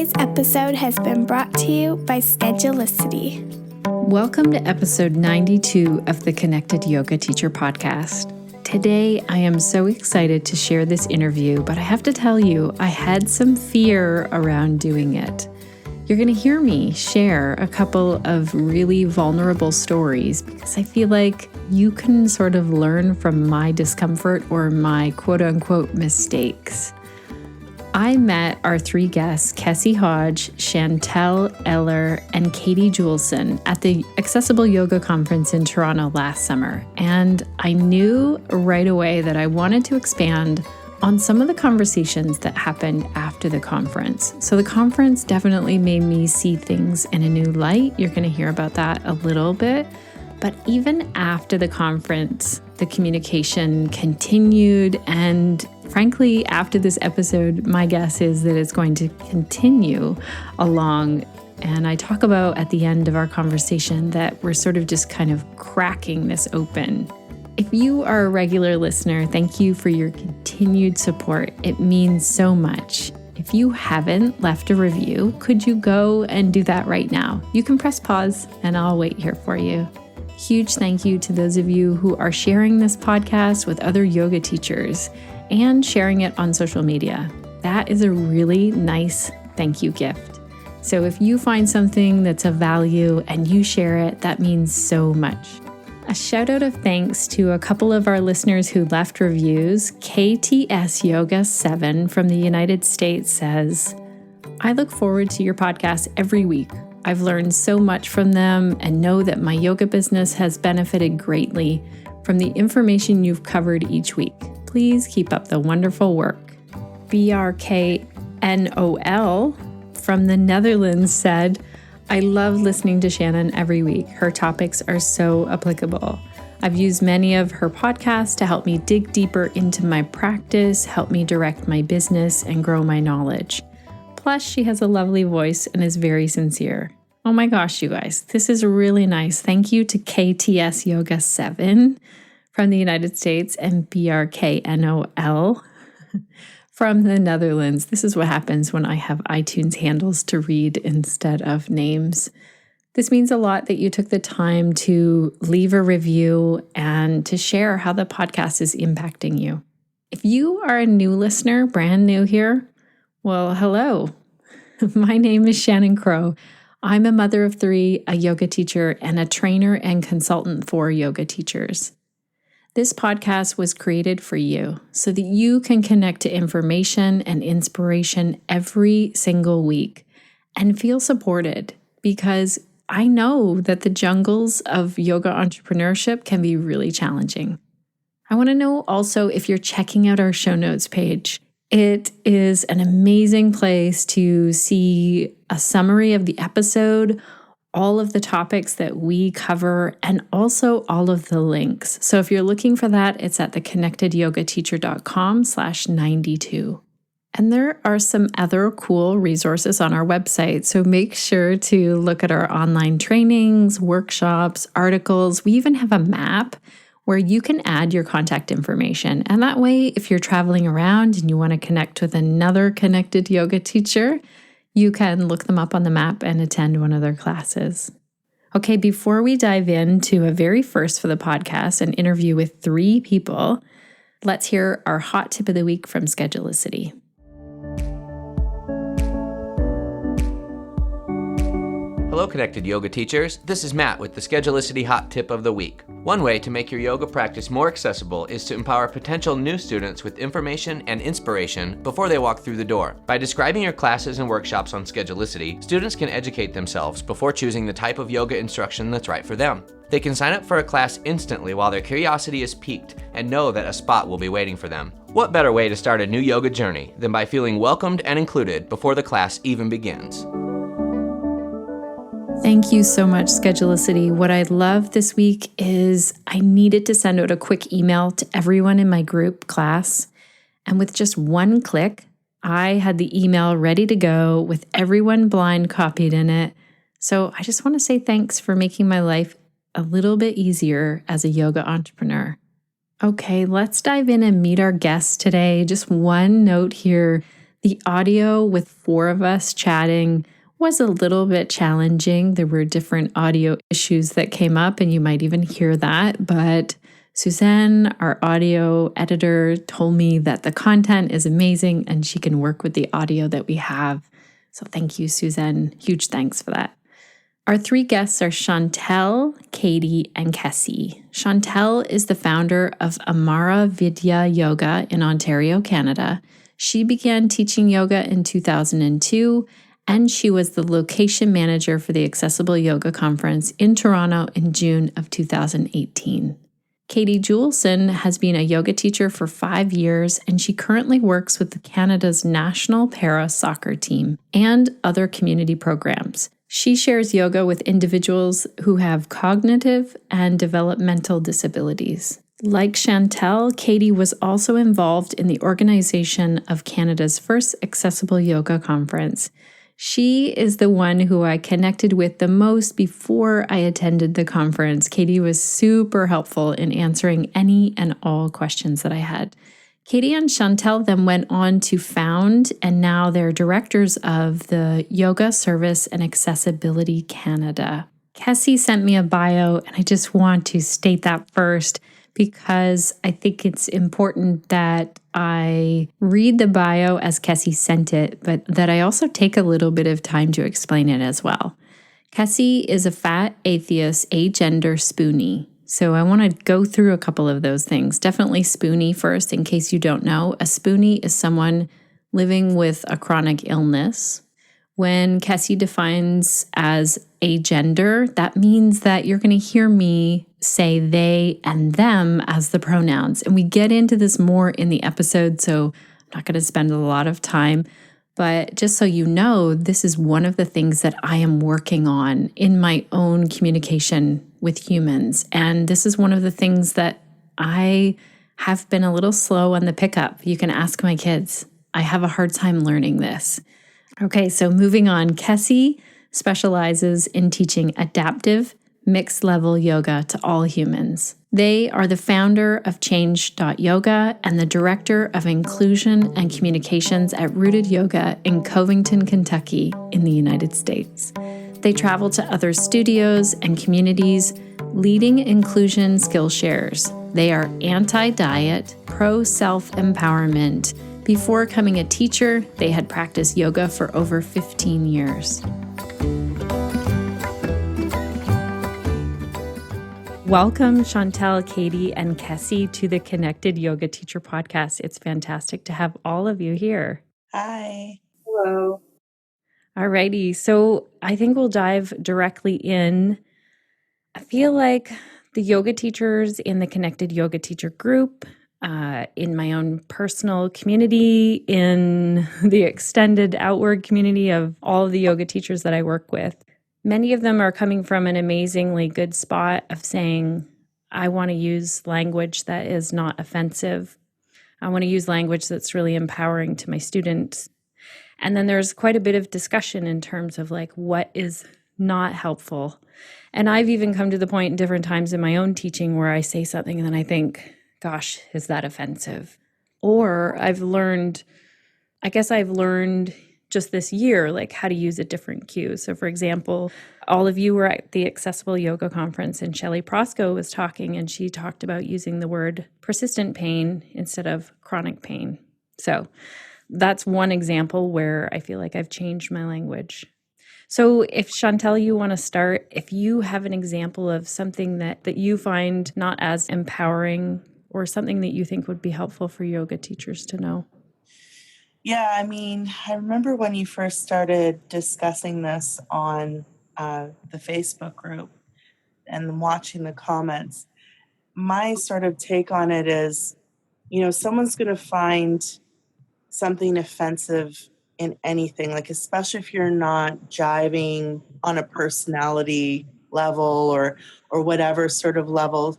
Today's episode has been brought to you by Schedulicity. Welcome to episode 92 of the Connected Yoga Teacher podcast. Today, I am so excited to share this interview, but I have to tell you, I had some fear around doing it. You're going to hear me share a couple of really vulnerable stories because I feel like you can sort of learn from my discomfort or my quote-unquote mistakes. I met our three guests, Kesse Hodge, Chantel Ehler, and Katie Juelson at the Accessible Yoga Conference in Toronto last summer. And I knew right away that I wanted to expand on some of the conversations that happened after the conference. So the conference definitely made me see things in a new light. You're going to hear about that a little bit. But even after the conference, the communication continued. And frankly, after this episode, my guess is that it's going to continue along. And I talk about at the end of our conversation that we're sort of just kind of cracking this open. If you are a regular listener, thank you for your continued support. It means so much. If you haven't left a review, could you go and do that right now? You can press pause and I'll wait here for you. Huge thank you to those of you who are sharing this podcast with other yoga teachers and sharing it on social media. That is a really nice thank you gift. So if you find something that's of value and you share it, that means so much. A shout out of thanks to a couple of our listeners who left reviews. KTS Yoga 7 from the United States says, I look forward to your podcast every week. I've learned so much from them and know that my yoga business has benefited greatly from the information you've covered each week. Please keep up the wonderful work. BRKNOL from the Netherlands said, I love listening to Shannon every week. Her topics are so applicable. I've used many of her podcasts to help me dig deeper into my practice, help me direct my business, and grow my knowledge. Plus, she has a lovely voice and is very sincere. Oh my gosh, you guys, this is really nice. Thank you to KTS Yoga 7 from the United States and BRKNOL from the Netherlands. This is what happens when I have iTunes handles to read instead of names. This means a lot that you took the time to leave a review and to share how the podcast is impacting you. If you are a new listener, brand new here, well, hello. My name is Shannon Crow. I'm a mother of three, a yoga teacher, and a trainer and consultant for yoga teachers. This podcast was created for you so that you can connect to information and inspiration every single week and feel supported, because I know that the jungles of yoga entrepreneurship can be really challenging. I want to know also if you're checking out our show notes page. It is an amazing place to see a summary of the episode, all of the topics that we cover, and also all of the links. So if you're looking for that, it's at theconnectedyogateacher.com/92. And there are some other cool resources on our website. So make sure to look at our online trainings, workshops, articles. We even have a map where you can add your contact information. And that way, if you're traveling around and you want to connect with another connected yoga teacher, you can look them up on the map and attend one of their classes. Okay, before we dive into a very first for the podcast, an interview with three people, let's hear our hot tip of the week from Schedulicity. Hello, Connected Yoga Teachers. This is Matt with the Schedulicity Hot Tip of the Week. One way to make your yoga practice more accessible is to empower potential new students with information and inspiration before they walk through the door. By describing your classes and workshops on Schedulicity, students can educate themselves before choosing the type of yoga instruction that's right for them. They can sign up for a class instantly while their curiosity is piqued and know that a spot will be waiting for them. What better way to start a new yoga journey than by feeling welcomed and included before the class even begins? Thank you so much, Schedulicity. What I love this week is I needed to send out a quick email to everyone in my group class. And with just one click, I had the email ready to go with everyone blind copied in it. So I just want to say thanks for making my life a little bit easier as a yoga entrepreneur. Okay, let's dive in and meet our guests today. Just one note here. The audio with 4 of us chatting was a little bit challenging. There were different audio issues that came up, and you might even hear that. But Suzanne, our audio editor, told me that the content is amazing and she can work with the audio that we have. So thank you, Suzanne. Huge thanks for that. Our 3 guests are Chantel, Katie, and Kesse. Chantel is the founder of Amara Vidya Yoga in Ontario, Canada. She began teaching yoga in 2002, and she was the location manager for the Accessible Yoga Conference in Toronto in June of 2018. Katie Juelson has been a yoga teacher for 5 years, and she currently works with Canada's national para soccer team and other community programs. She shares yoga with individuals who have cognitive and developmental disabilities. Like Chantel, Katie was also involved in the organization of Canada's first Accessible Yoga Conference. She is the one who I connected with the most before I attended the conference. Katie was super helpful in answering any and all questions that I had. Katie and Chantel then went on to found, and now they're directors of the Yoga Service and Accessibility Canada. Kesse sent me a bio, and I just want to state that first because I think it's important that I read the bio as Kesse sent it, but that I also take a little bit of time to explain it as well. Kesse is a fat, atheist, agender spoonie. So I want to go through a couple of those things. Definitely spoonie first, in case you don't know. A spoonie is someone living with a chronic illness. When Kesse defines as agender, that means that you're going to hear me say they and them as the pronouns. And we get into this more in the episode, so I'm not going to spend a lot of time. But just so you know, this is one of the things that I am working on in my own communication with humans. And this is one of the things that I have been a little slow on the pickup. You can ask my kids. I have a hard time learning this. Okay, so moving on. Kesse specializes in teaching adaptive, mixed-level yoga to all humans. They are the founder of Change.yoga and the director of inclusion and communications at Rooted Yoga in Covington, Kentucky, in the United States. They travel to other studios and communities, leading inclusion skill shares. They are anti-diet, pro-self-empowerment. Before becoming a teacher, they had practiced yoga for over 15 years. Welcome, Chantel, Katie, and Kesse to the Connected Yoga Teacher Podcast. It's fantastic to have all of you here. Hi. Hello. Alrighty, so I think we'll dive directly in. I feel like the yoga teachers in the Connected Yoga Teacher group, in my own personal community, in the extended outward community of all of the yoga teachers that I work with, many of them are coming from an amazingly good spot of saying, I want to use language that is not offensive. I want to use language that's really empowering to my students. And then there's quite a bit of discussion in terms of like what is not helpful. And I've even come to the point in different times in my own teaching where I say something and then I think, gosh, is that offensive? Or I've learned just this year, like how to use a different cue. So for example, all of you were at the Accessible Yoga Conference and Shelley Prosko was talking and she talked about using the word persistent pain instead of chronic pain. So that's one example where I feel like I've changed my language. So if Chantel, you want to start, if you have an example of something that you find not as empowering or something that you think would be helpful for yoga teachers to know. Yeah, I remember when you first started discussing this on the Facebook group and watching the comments. My sort of take on it is, someone's going to find something offensive in anything, like especially if you're not jiving on a personality level or whatever sort of level.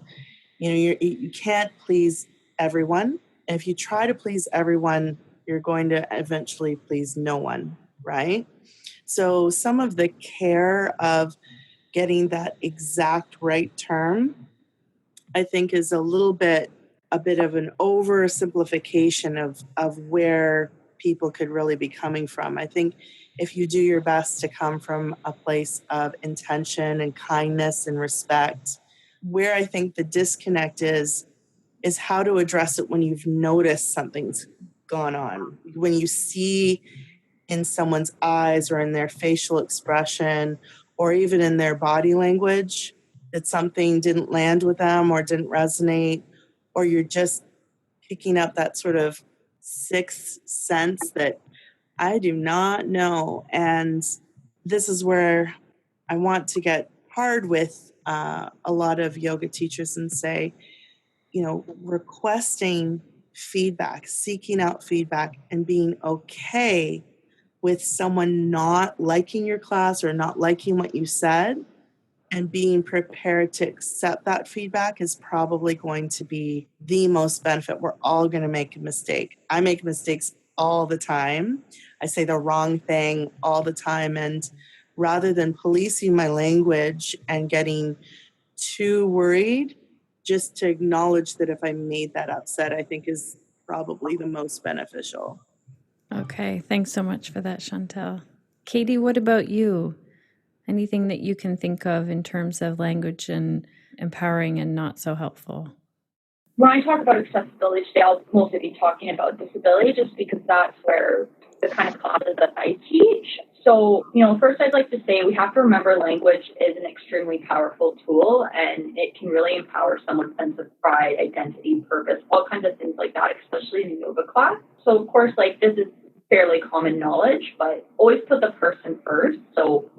You can't please everyone. And if you try to please everyone, you're going to eventually please no one, right? So some of the care of getting that exact right term, I think, is a bit of an oversimplification of where people could really be coming from. I think if you do your best to come from a place of intention and kindness and respect, where I think the disconnect is how to address it when you've noticed something's gone on. When you see in someone's eyes or in their facial expression or even in their body language that something didn't land with them or didn't resonate, or you're just picking up that sort of sixth sense that I do not know. And this is where I want to get hard with a lot of yoga teachers and say, requesting feedback, seeking out feedback, and being okay with someone not liking your class or not liking what you said, and being prepared to accept that feedback is probably going to be the most benefit. We're all going to make a mistake. I make mistakes all the time. I say the wrong thing all the time. And rather than policing my language and getting too worried, just to acknowledge that if I made that upset, I think is probably the most beneficial. Okay, thanks so much for that, Chantel. Katie, what about you? Anything that you can think of in terms of language and empowering and not so helpful? When I talk about accessibility today, I'll mostly be talking about disability just because that's where the kind of classes that I teach. So, first I'd like to say we have to remember language is an extremely powerful tool, and it can really empower someone's sense of pride, identity, purpose, all kinds of things like that, especially in a yoga class. So, of course, this is fairly common knowledge, but always put the person first. So,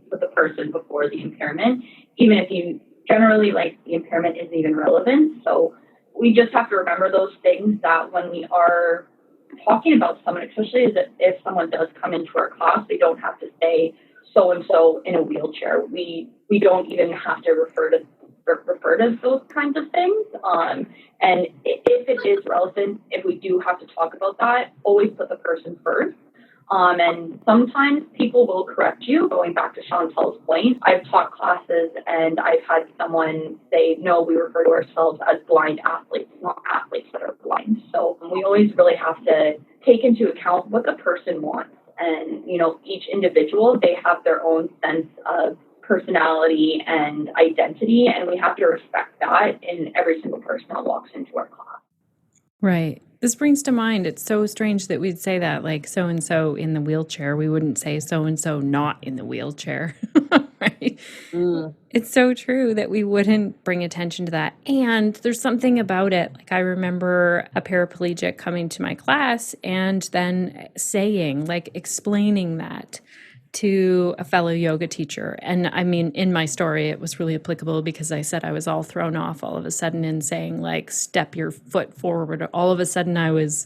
put the person before the impairment, even if you generally the impairment isn't even relevant. So, we just have to remember those things that when we are talking about someone, especially if someone does come into our class, they don't have to say so-and-so in a wheelchair. We don't even have to refer to those kinds of things. And if it is relevant, if we do have to talk about that, always put the person first. And sometimes people will correct you. Going back to Chantel's point, I've taught classes and I've had someone say, no, we refer to ourselves as blind athletes, not athletes that are blind. So we always really have to take into account what the person wants. And, each individual, they have their own sense of personality and identity, and we have to respect that in every single person that walks into our class. Right. This brings to mind, it's so strange that we'd say that, like so-and-so in the wheelchair. We wouldn't say so-and-so not in the wheelchair, right? It's so true that we wouldn't bring attention to that. And there's something about it. Like I remember a paraplegic coming to my class and then saying, explaining that to a fellow yoga teacher. And in my story, it was really applicable because I said I was all thrown off all of a sudden in saying, step your foot forward. All of a sudden I was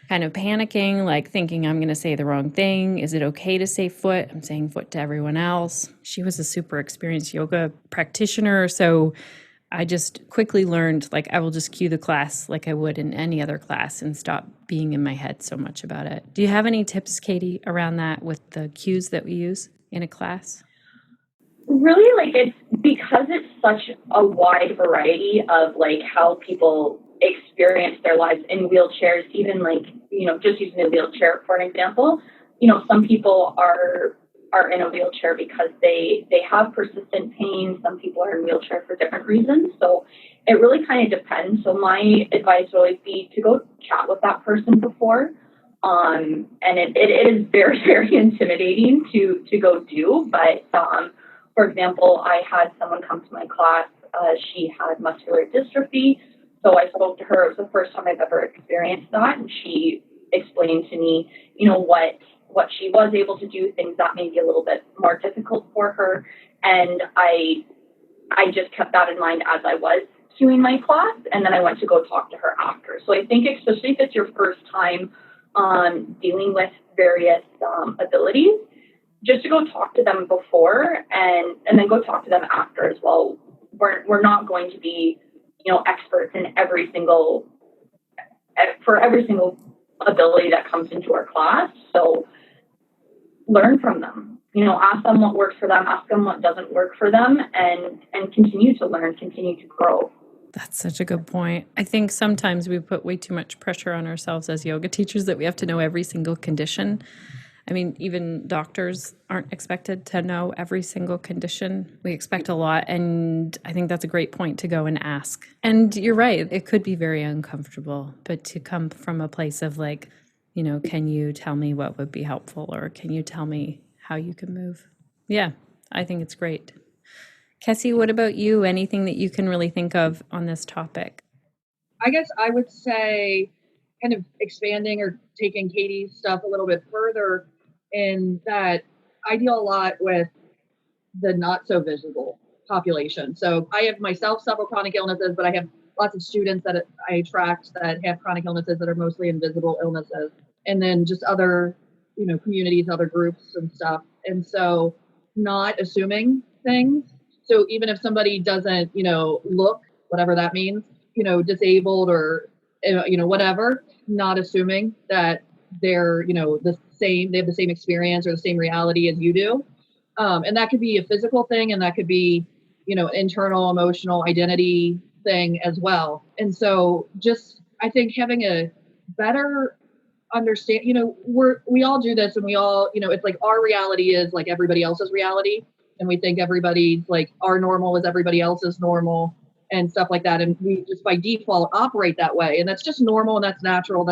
kind of panicking, thinking I'm going to say the wrong thing. Is it okay to say foot? I'm saying foot to everyone else. She was a super experienced yoga practitioner. So I just quickly learned, I will just cue the class like I would in any other class and stop being in my head so much about it. Do you have any tips, Katie, around that with the cues that we use in a class? Really, it's because it's such a wide variety of how people experience their lives in wheelchairs, even just using a wheelchair for an example. Some people are in a wheelchair because they have persistent pain. Some people are in a wheelchair for different reasons. So it really kind of depends. So my advice would always be to go chat with that person before. And it is very, very intimidating to go do. But for example, I had someone come to my class. She had muscular dystrophy. So I spoke to her. It was the first time I've ever experienced that. And she explained to me, what she was able to do, things that may be a little bit more difficult for her. And I just kept that in mind as I was cueing my class. And then I went to go talk to her after. So I think especially if it's your first time dealing with various abilities, just to go talk to them before and then go talk to them after as well. We're not going to be, experts in every single ability that comes into our class. So learn from them, ask them what works for them, ask them what doesn't work for them, and continue to learn, continue to grow. That's such a good point. I think sometimes we put way too much pressure on ourselves as yoga teachers that we have to know every single condition. I mean, even doctors aren't expected to know every single condition. We expect a lot, and I think that's a great point to go and ask. And you're right, it could be very uncomfortable, but to come from a place of like, you know, can you tell me what would be helpful, or can you tell me how you can move? Yeah, I think it's great. Kesse, what about you? Anything that you can really think of on this topic? I guess I would say kind of expanding or taking Katie's stuff a little bit further in that I deal a lot with the not so visible population. So I have myself several chronic illnesses, but I have lots of students that I attract that have chronic illnesses that are mostly invisible illnesses. And then just other, communities, other groups and stuff. And so not assuming things. So even if somebody doesn't, look, whatever that means, disabled or, whatever, not assuming that they're, the same, they have the same experience or the same reality as you do. And that could be a physical thing, and that could be, internal emotional identity thing as well. And so just, I think having a better understand, we all do this, and we all, it's like our reality is like everybody else's reality. And we think everybody's like our normal is everybody else's normal and stuff like that. And we just by default operate that way. And that's just normal and that's natural.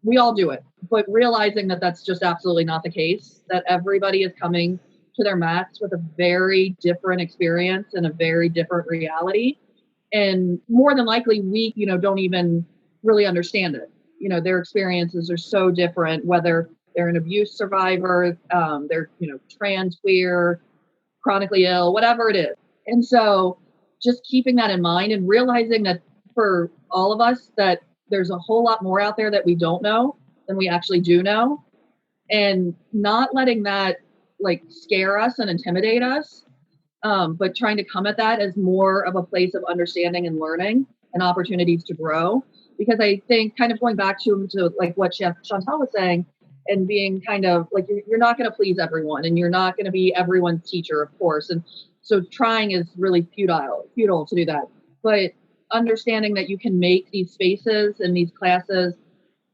We all do it. But realizing that that's just absolutely not the case, that everybody is coming to their mats with a very different experience and a very different reality. And more than likely, we, don't even really understand it. Their experiences are so different, whether they're an abuse survivor, they're, trans, queer, chronically ill, whatever it is. And so just keeping that in mind and realizing that for all of us, that there's a whole lot more out there that we don't know than we actually do know. And not letting that like scare us and intimidate us, but trying to come at that as more of a place of understanding and learning and opportunities to grow. Because I think kind of going back to like what Chantel was saying, and being kind of like, you're not going to please everyone, and you're not going to be everyone's teacher, of course. And so trying is really futile to do that. But understanding that you can make these spaces and these classes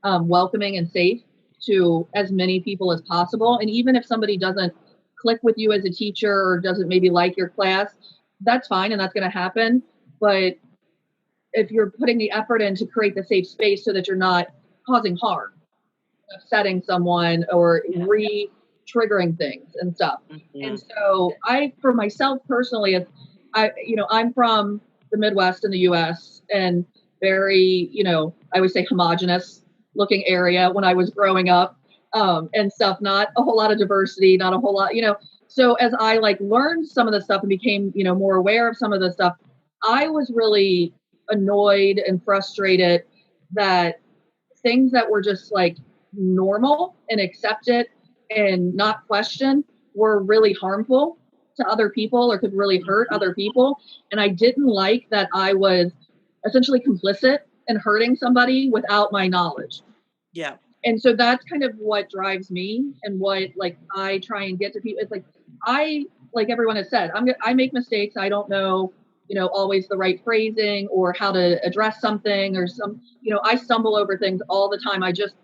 welcoming and safe to as many people as possible. And even if somebody doesn't click with you as a teacher or doesn't maybe like your class, that's fine, and that's going to happen. But if you're putting the effort in to create the safe space so that you're not causing harm, upsetting someone or re-triggering things and stuff. Mm-hmm. And so for myself personally, I'm from the Midwest in the US, and very, I would say homogenous looking area when I was growing up, and stuff, not a whole lot of diversity, not a whole lot, so as I like learned some of the stuff and became, more aware of some of the stuff, I was really annoyed and frustrated that things that were just like normal and accepted and not questioned were really harmful to other people or could really hurt other people. And I didn't like that I was essentially complicit in hurting somebody without my knowledge. Yeah. And so that's kind of what drives me and what like I try and get to people. It's like like everyone has said, I make mistakes. I don't know, always the right phrasing or how to address something or I stumble over things all the time. I just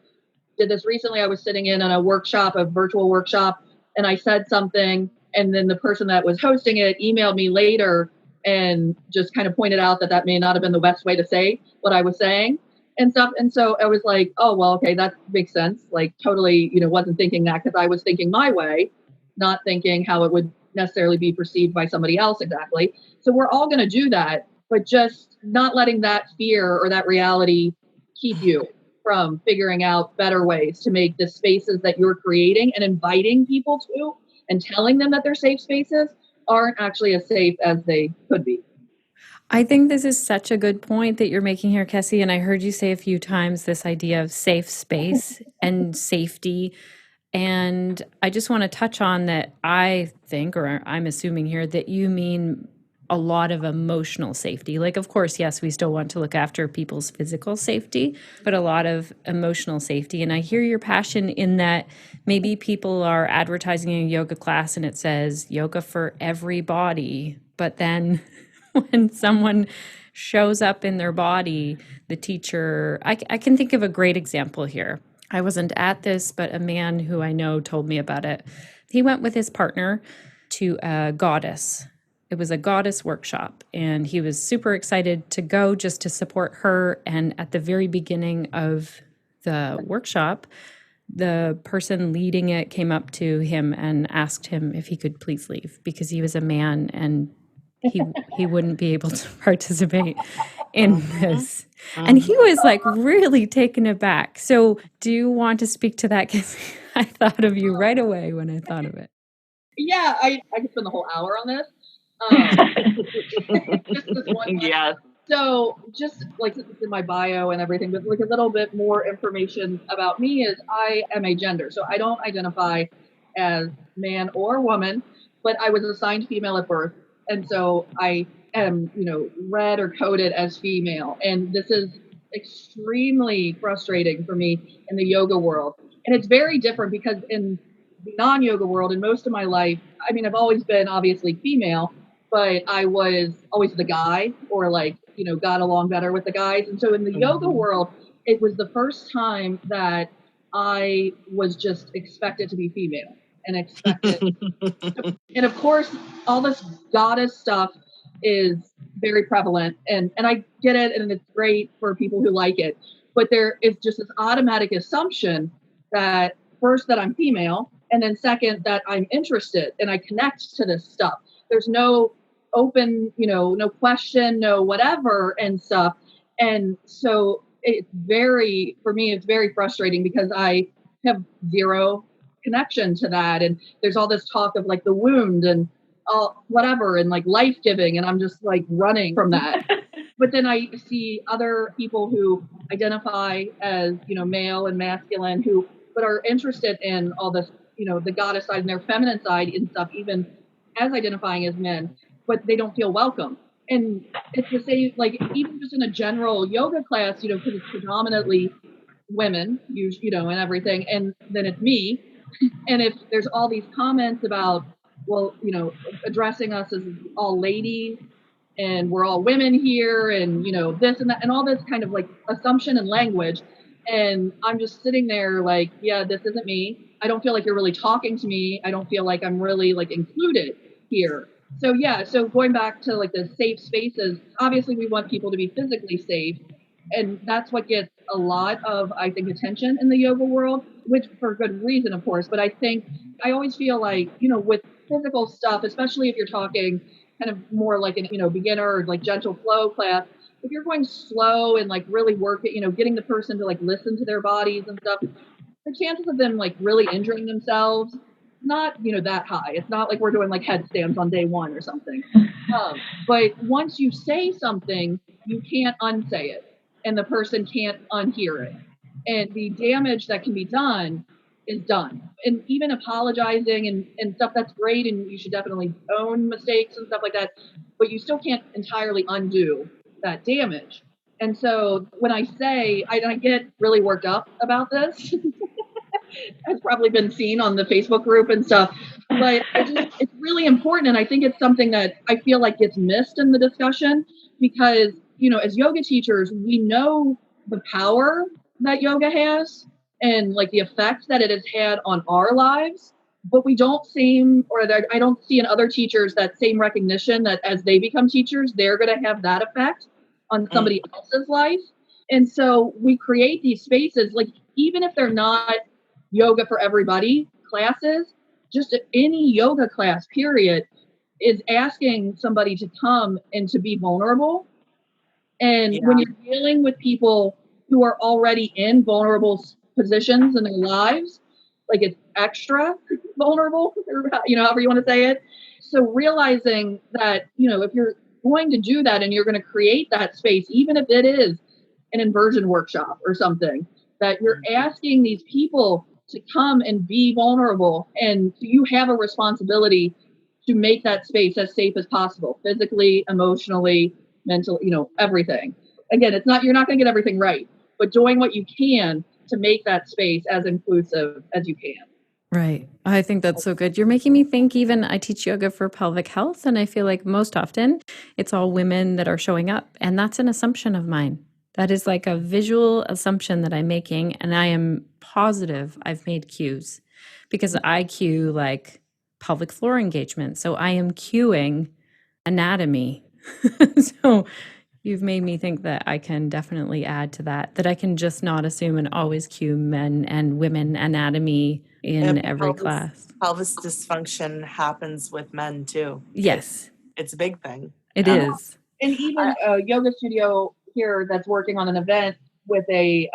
did this recently. I was sitting in on a virtual workshop, and I said something, and then the person that was hosting it emailed me later and just kind of pointed out that may not have been the best way to say what I was saying and stuff. And so I was like, oh, well, okay, that makes sense. Like totally, wasn't thinking that because I was thinking my way, not thinking how it would necessarily be perceived by somebody else exactly. So we're all going to do that, but just not letting that fear or that reality keep you from figuring out better ways to make the spaces that you're creating and inviting people to and telling them that they're safe spaces aren't actually as safe as they could be. I think this is such a good point that you're making here, Kesse. And I heard you say a few times this idea of safe space and safety. And I just want to touch on that. I think, or I'm assuming here, that you mean a lot of emotional safety. Like, of course, yes, we still want to look after people's physical safety, but a lot of emotional safety. And I hear your passion in that maybe people are advertising a yoga class and it says yoga for everybody, but then when someone shows up in their body, the teacher, I can think of a great example here. I wasn't at this, but a man who I know told me about it. He went with his partner to a goddess. It was a goddess workshop, and he was super excited to go just to support her. And at the very beginning of the workshop, the person leading it came up to him and asked him if he could please leave because he was a man and he wouldn't be able to participate in this. And he was like really taken aback. So do you want to speak to that? Because I thought of you right away when I thought of it. Yeah, I could spend the whole hour on this. Just this one. Yes. So just like it's in my bio and everything, but like a little bit more information about me is I am agender. So I don't identify as man or woman, but I was assigned female at birth. And so I am, read or coded as female. And this is extremely frustrating for me in the yoga world. And it's very different because in the non-yoga world, in most of my life, I mean, I've always been obviously female, but I was always the guy or got along better with the guys. And so in the yoga world, it was the first time that I was just expected to be female and expected. And of course, all this goddess stuff is very prevalent and I get it. And it's great for people who like it, but there is just this automatic assumption that first that I'm female and then second that I'm interested and I connect to this stuff. There's no open, no question, no whatever and stuff. And so for me, it's very frustrating because I have zero connection to that. And there's all this talk of like the wound and whatever and like life-giving. And I'm just like running from that. But then I see other people who identify as, male and masculine but are interested in all this, the goddess side and their feminine side and stuff, even as identifying as men, but they don't feel welcome. And it's the same, like even just in a general yoga class, because it's predominantly women, and everything. And then it's me. And if there's all these comments about, well, addressing us as all ladies and we're all women here and, this and that and all this kind of like assumption and language. And I'm just sitting there like, yeah, this isn't me. I don't feel like you're really talking to me. I don't feel like I'm really like included here. So yeah, so going back to like the safe spaces, obviously we want people to be physically safe. And that's what gets a lot of, I think, attention in the yoga world, which for good reason, of course. But I think I always feel like, with physical stuff, especially if you're talking kind of more like an, beginner or like gentle flow class, if you're going slow and like really work it, getting the person to like listen to their bodies and stuff, the chances of them like really injuring themselves, not, that high. It's not like we're doing like headstands on day one or something. But once you say something, you can't unsay it. And the person can't unhear it. And the damage that can be done is done. And even apologizing and stuff, that's great. And you should definitely own mistakes and stuff like that. But you still can't entirely undo that damage. And so when I say, I get really worked up about this. It's probably been seen on the Facebook group and stuff. But it's really important. And I think it's something that I feel like gets missed in the discussion because as yoga teachers, we know the power that yoga has and like the effect that it has had on our lives, but we don't I don't see in other teachers that same recognition that as they become teachers, they're going to have that effect on somebody else's life. And so we create these spaces, like even if they're not yoga for everybody classes, just any yoga class period is asking somebody to come and to be vulnerable. And when you're dealing with people who are already in vulnerable positions in their lives, like it's extra vulnerable, or, however you want to say it. So realizing that, if you're going to do that and you're going to create that space, even if it is an inversion workshop or something, that you're asking these people to come and be vulnerable. And you have a responsibility to make that space as safe as possible, physically, emotionally, mental, everything. Again, you're not going to get everything right, but doing what you can to make that space as inclusive as you can. Right. I think that's so good. You're making me think even I teach yoga for pelvic health, and I feel like most often it's all women that are showing up. And that's an assumption of mine. That is like a visual assumption that I'm making. And I am positive I've made cues because I cue like pelvic floor engagement. So I am cueing anatomy. So you've made me think that I can definitely add to that I can just not assume and always cue men and women anatomy in every class. Pelvis dysfunction happens with men too. Yes, It's a big thing. it is. And even a yoga studio here that's working on an event with a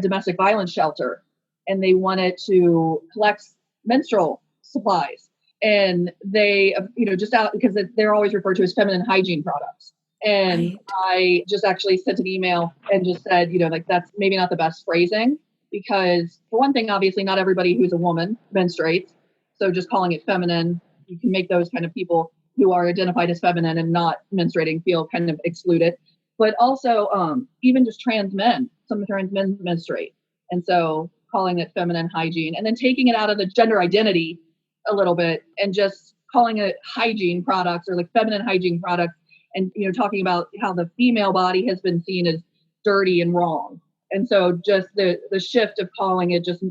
domestic violence shelter, and they wanted to collect menstrual supplies. And they, just out because they're always referred to as feminine hygiene products. And Right. I just actually sent an email and just said, like that's maybe not the best phrasing because for one thing, obviously not everybody who's a woman menstruates. So just calling it feminine, you can make those kind of people who are identified as feminine and not menstruating feel kind of excluded. But also even just trans men, some trans men menstruate. And so calling it feminine hygiene and then taking it out of the gender identity a little bit and just calling it hygiene products or like feminine hygiene products. And, talking about how the female body has been seen as dirty and wrong. And so just the shift of calling it just,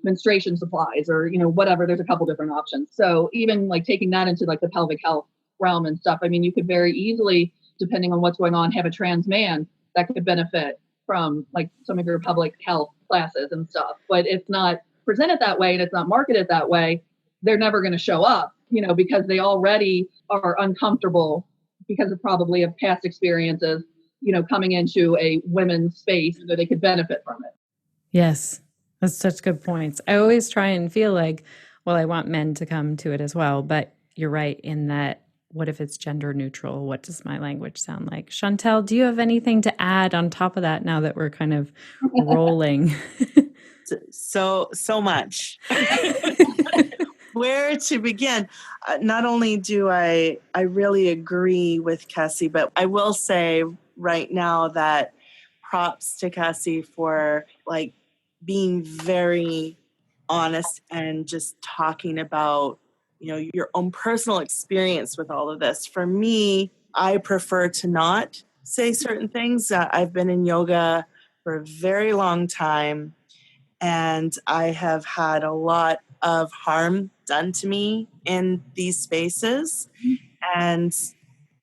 menstruation supplies or, whatever, there's a couple different options. So even like taking that into like the pelvic health realm and stuff, I mean, you could very easily, depending on what's going on, have a trans man that could benefit from like some of your public health classes and stuff. But it's not presented that way and it's not marketed that way. They're never going to show up, because they already are uncomfortable because of probably of past experiences, coming into a women's space so they could benefit from it. Yes, that's such good points. I always try and feel like, well, I want men to come to it as well. But you're right in that, what if it's gender neutral? What does my language sound like? Chantel, do you have anything to add on top of that now that we're kind of rolling? So much. Where to begin? Not only do I really agree with Kesse, but I will say right now that props to Kesse for like being very honest and just talking about, your own personal experience with all of this. For me, I prefer to not say certain things. I've been in yoga for a very long time, and I have had a lot of harm done to me in these spaces. And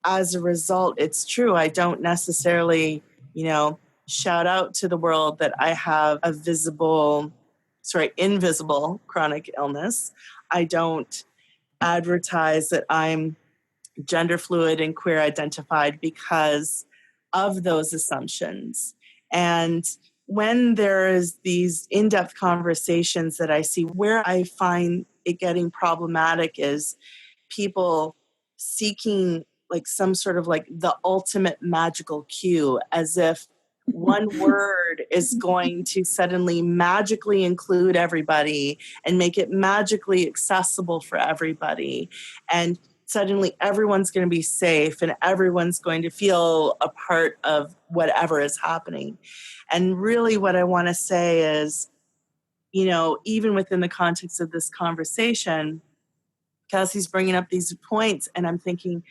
as a result, it's true. I don't necessarily, shout out to the world that I have a invisible chronic illness. I don't advertise that I'm gender fluid and queer identified because of those assumptions. And when there's these in-depth conversations that I see, where I find it getting problematic is people seeking like some sort of like the ultimate magical cue, as if one word is going to suddenly magically include everybody and make it magically accessible for everybody. And suddenly everyone's going to be safe and everyone's going to feel a part of whatever is happening. And really what I want to say is, even within the context of this conversation, Kesse's bringing up these points and I'm thinking,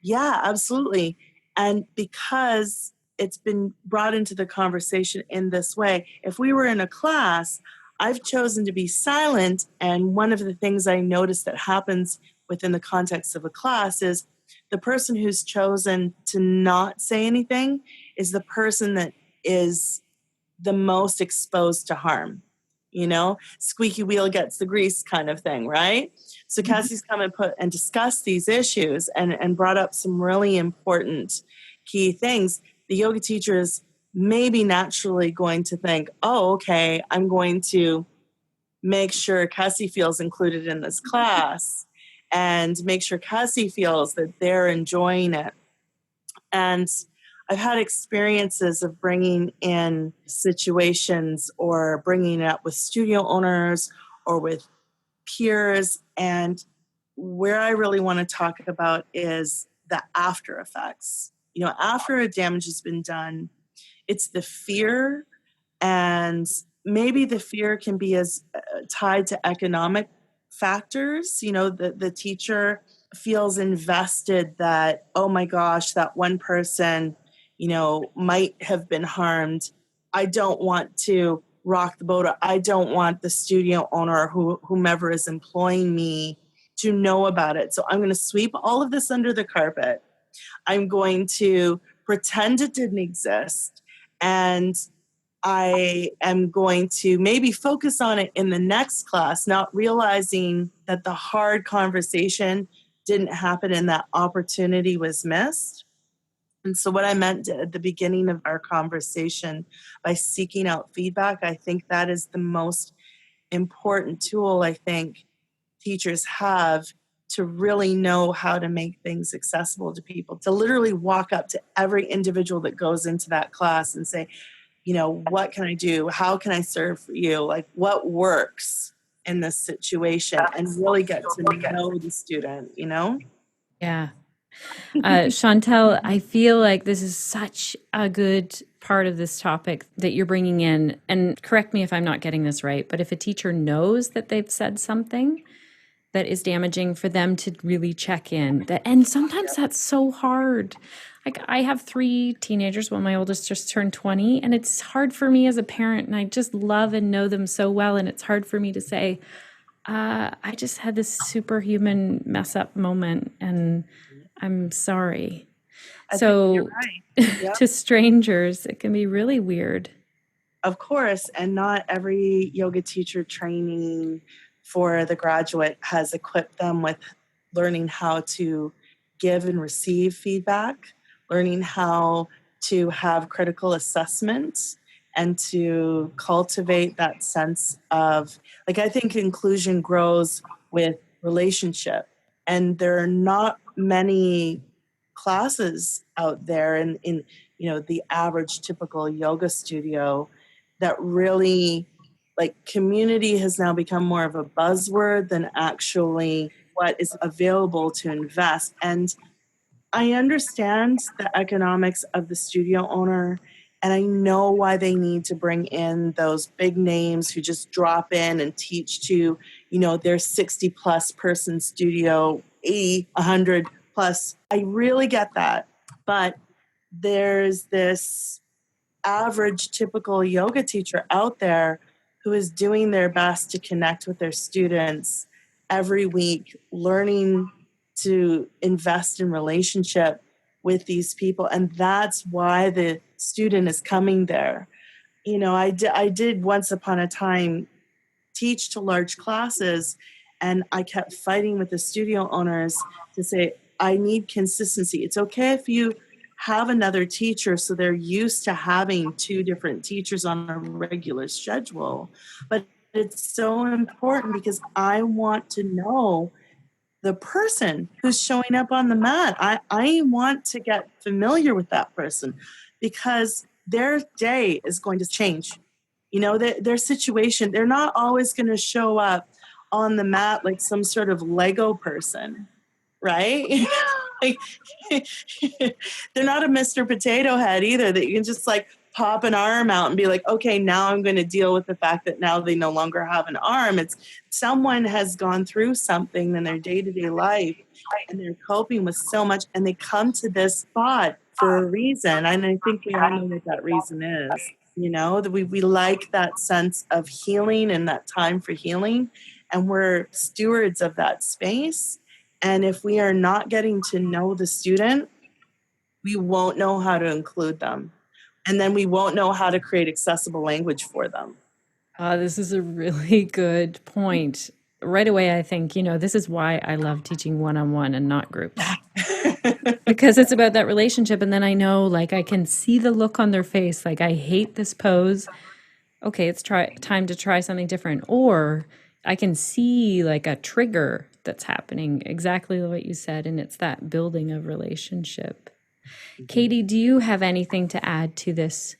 yeah, absolutely. And because it's been brought into the conversation in this way, if we were in a class, I've chosen to be silent. And one of the things I notice that happens within the context of a class is the person who's chosen to not say anything is the person that is the most exposed to harm. Squeaky wheel gets the grease kind of thing, right? So Kesse's come and discussed these issues and brought up some really important key things. The yoga teacher is maybe naturally going to think, oh, okay, I'm going to make sure Kesse feels included in this class and make sure Kesse feels that they're enjoying it. And I've had experiences of bringing in situations or bringing it up with studio owners or with peers. And where I really want to talk about is the after effects. After a damage has been done, it's the fear and maybe the fear can be as tied to economic factors. The teacher feels invested that, oh my gosh, that one person, might have been harmed. I don't want to rock the boat. I don't want the studio owner or whomever is employing me to know about it. So I'm going to sweep all of this under the carpet. I'm going to pretend it didn't exist. And I am going to maybe focus on it in the next class, not realizing that the hard conversation didn't happen and that opportunity was missed. And so what I meant at the beginning of our conversation by seeking out feedback, I think that is the most important tool I think teachers have to really know how to make things accessible to people, to literally walk up to every individual that goes into that class and say, what can I do? How can I serve for you? Like, what works in this situation? And really get to know the student, Yeah. Chantel, I feel like this is such a good part of this topic that you're bringing in. And correct me if I'm not getting this right, but if a teacher knows that they've said something that is damaging, for them to really check in. And sometimes that's so hard. Like, I have 3 teenagers. Well, my oldest just turned 20, and it's hard for me as a parent, and I just love and know them so well, and it's hard for me to say, I just had this superhuman mess up moment, and I'm sorry. I think you're right. Yep. To strangers, it can be really weird. Of course, and not every yoga teacher training for the graduate has equipped them with learning how to give and receive feedback, learning how to have critical assessment, and to cultivate that sense of, I think inclusion grows with relationship. And there are not many classes out there in the average typical yoga studio that really, community has now become more of a buzzword than actually what is available to invest. And I understand the economics of the studio owner, and I know why they need to bring in those big names who just drop in and teach to, their 60 plus person studio, 80, 100 plus. I really get that. But there's this average typical yoga teacher out there who is doing their best to connect with their students every week, learning to invest in relationship with these people. And that's why the student is coming there. I did once upon a time teach to large classes, and I kept fighting with the studio owners to say, I need consistency. It's okay if you have another teacher, so they're used to having 2 different teachers on a regular schedule. But it's so important because I want to know the person who's showing up on the mat. I want to get familiar with that person because their day is going to change. Their situation, they're not always going to show up on the mat like some sort of Lego person, right? They're not a Mr. Potato Head either that you can just pop an arm out and be like, okay, now I'm going to deal with the fact that now they no longer have an arm. It's someone has gone through something in their day-to-day life and they're coping with so much, and they come to this spot for a reason. And I think we all know what that reason is. That we like that sense of healing and that time for healing, and we're stewards of that space. And if we are not getting to know the student, we won't know how to include them. And then we won't know how to create accessible language for them. This is a really good point. Right away, I think, this is why I love teaching one-on-one and not groups. Because it's about that relationship. And then I know, I can see the look on their face. I hate this pose. Okay, it's time to try something different. Or I can see a trigger that's happening, exactly what you said. And it's that building of relationship. Katie, do you have anything to add to this?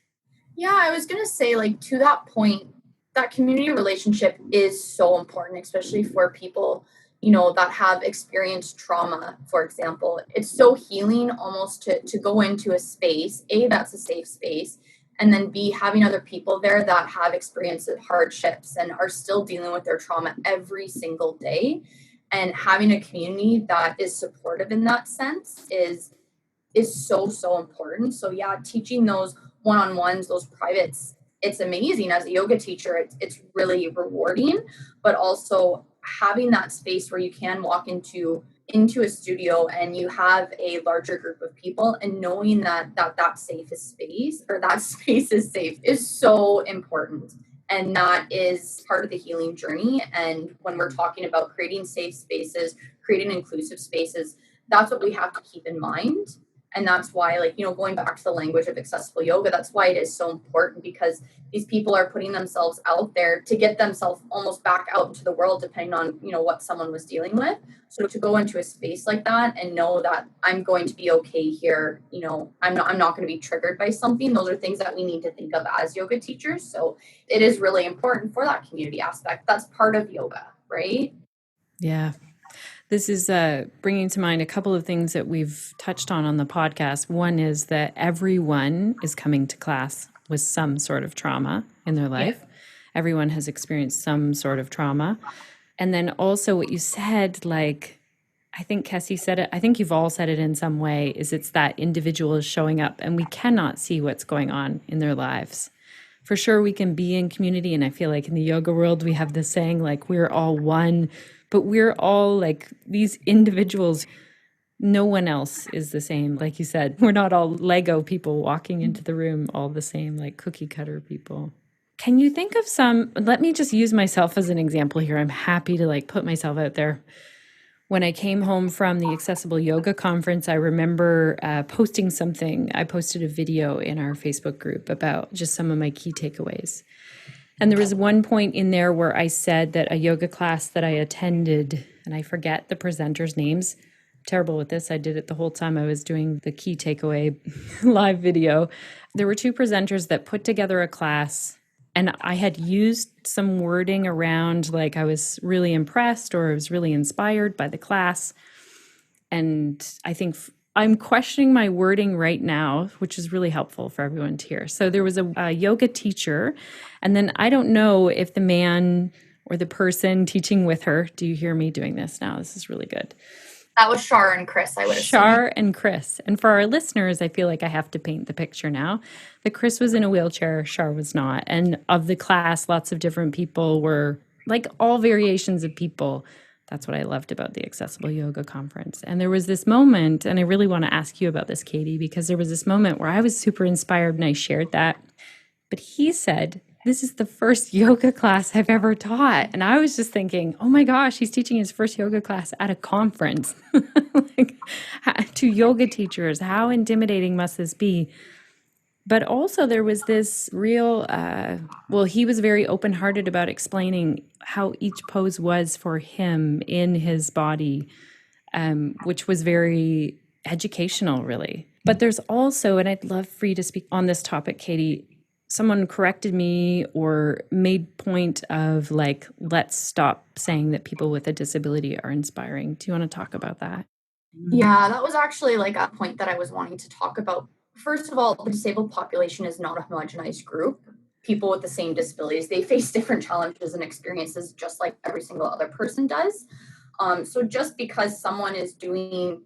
Yeah, I was going to say, to that point, that community relationship is so important, especially for people, that have experienced trauma, for example. It's so healing almost to go into a space, that's a safe space, And then B, having other people there that have experienced hardships and are still dealing with their trauma every single day. And having a community that is supportive in that sense is so important. So yeah, teaching those one-on-ones, those privates, it's amazing. As a yoga teacher, it's really rewarding, but also having that space where you can walk into a studio and you have a larger group of people, and knowing that safe is space, or that space is safe, is so important. And that is part of the healing journey. And when we're talking about creating safe spaces, creating inclusive spaces, that's what we have to keep in mind. And that's why, like, going back to the language of accessible yoga, that's why it is so important, because these people are putting themselves out there to get themselves almost back out into the world, depending on, what someone was dealing with. So to go into a space like that and know that I'm going to be okay here, I'm not going to be triggered by something. Those are things that we need to think of as yoga teachers. So it is really important for that community aspect. That's part of yoga, right? Yeah. This is bringing to mind a couple of things that we've touched on the podcast. One is that everyone is coming to class with some sort of trauma in their life. Yeah. Everyone has experienced some sort of trauma. And then also what you said, like, I think Kesse said it, I think you've all said it in some way, is it's that individual is showing up and we cannot see what's going on in their lives. For sure, we can be in community. And I feel like in the yoga world, we have this saying, like, we're all one. But we're all like these individuals. No one else is the same. Like you said, we're not all Lego people walking into the room all the same, like cookie cutter people. Can you think of some, let me just use myself as an example here. I'm happy to like put myself out there. When I came home from the Accessible Yoga Conference, I remember posting something. I posted a video in our Facebook group about just some of my key takeaways. And there was one point in there where I said that a yoga class that I attended, and I forget the presenters' names, I'm terrible with this. I did it the whole time I was doing the key takeaway live video. There were two presenters that put together a class, and I had used some wording around like I was really impressed or I was really inspired by the class. And I think I'm questioning my wording right now, which is really helpful for everyone to hear. So there was a yoga teacher, and then I don't know if the man or the person teaching with her, do you hear me doing this now? This is really good. That was Shar and Chris, I would assume. Shar and Chris. And for our listeners, I feel like I have to paint the picture now. That Chris was in a wheelchair, Shar was not. And of the class, lots of different people were like all variations of people. That's what I loved about the Accessible Yoga Conference. And there was this moment, and I really want to ask you about this, Katie, because there was this moment where I was super inspired and I shared that. But he said, this is the first yoga class I've ever taught. And I was just thinking, oh my gosh, he's teaching his first yoga class at a conference. Like, to yoga teachers, how intimidating must this be? But also there was this real, he was very open-hearted about explaining how each pose was for him in his body, which was very educational, really. But there's also, and I'd love for you to speak on this topic, Katie, someone corrected me or made point of like, let's stop saying that people with a disability are inspiring. Do you want to talk about that? Yeah, that was actually like a point that I was wanting to talk about. First of all, the disabled population is not a homogenized group. People with the same disabilities, they face different challenges and experiences just like every single other person does. So just because someone is doing,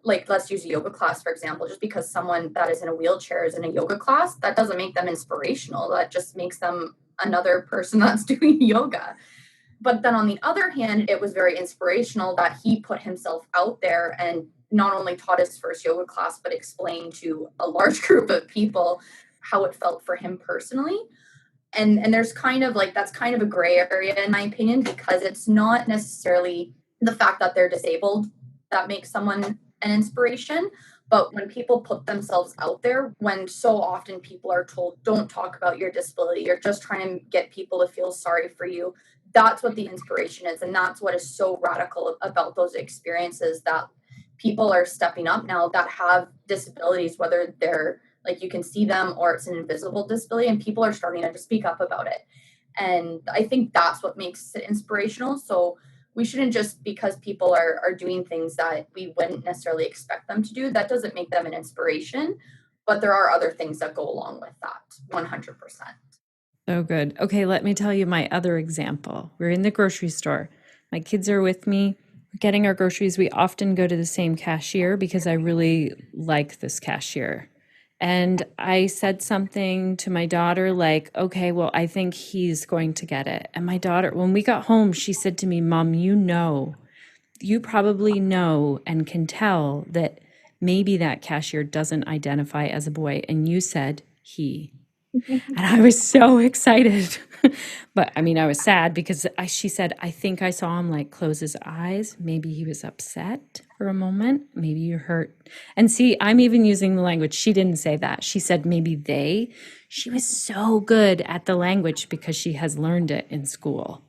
like let's use a yoga class, for example, just because someone that is in a wheelchair is in a yoga class, that doesn't make them inspirational. That just makes them another person that's doing yoga. But then on the other hand, it was very inspirational that he put himself out there and not only taught his first yoga class, but explained to a large group of people how it felt for him personally. And there's kind of like, that's kind of a gray area in my opinion, because it's not necessarily the fact that they're disabled that makes someone an inspiration. But when people put themselves out there, when so often people are told, don't talk about your disability, you're just trying to get people to feel sorry for you. That's what the inspiration is. And that's what is so radical about those experiences, that people are stepping up now that have disabilities, whether they're like you can see them or it's an invisible disability, and people are starting to speak up about it. And I think that's what makes it inspirational. So we shouldn't just, because people are doing things that we wouldn't necessarily expect them to do, that doesn't make them an inspiration. But there are other things that go along with that, 100%. So good. Okay, let me tell you my other example. We're in the grocery store. My kids are with me. We're getting our groceries. We often go to the same cashier because I really like this cashier. And I said something to my daughter like, okay, well, I think he's going to get it. And my daughter, when we got home, she said to me, Mom, you probably know and can tell that maybe that cashier doesn't identify as a boy. And you said he. And I was so excited. But I mean, I was sad because she said, I think I saw him like close his eyes. Maybe he was upset for a moment. Maybe you hurt. And see, I'm even using the language. She didn't say that. She said maybe they. She was so good at the language because she has learned it in school.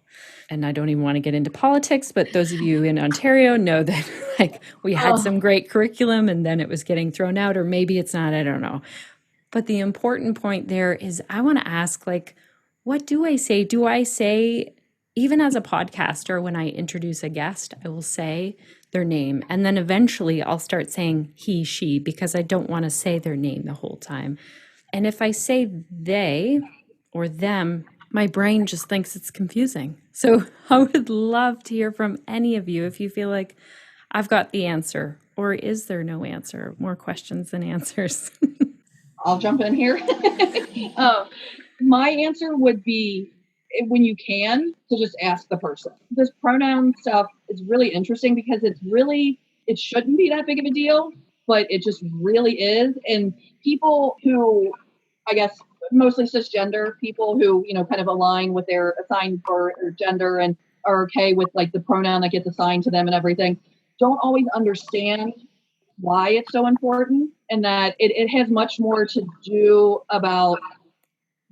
And I don't even want to get into politics, but those of you in Ontario know that like we had some great curriculum and then it was getting thrown out, or maybe it's not, I don't know. But the important point there is I want to ask, like, what do I say? Do I say, even as a podcaster, when I introduce a guest, I will say their name. And then eventually I'll start saying he, she, because I don't want to say their name the whole time. And if I say they or them, my brain just thinks it's confusing. So I would love to hear from any of you if you feel like I've got the answer, or is there no answer? More questions than answers. I'll jump in here. My answer would be, when you can, to just ask the person. This pronoun stuff is really interesting because it shouldn't be that big of a deal, but it just really is. And people who, I guess, mostly cisgender people who, kind of align with their assigned birth or gender and are okay with like the pronoun that gets assigned to them and everything, don't always understand why it's so important, and that it has much more to do about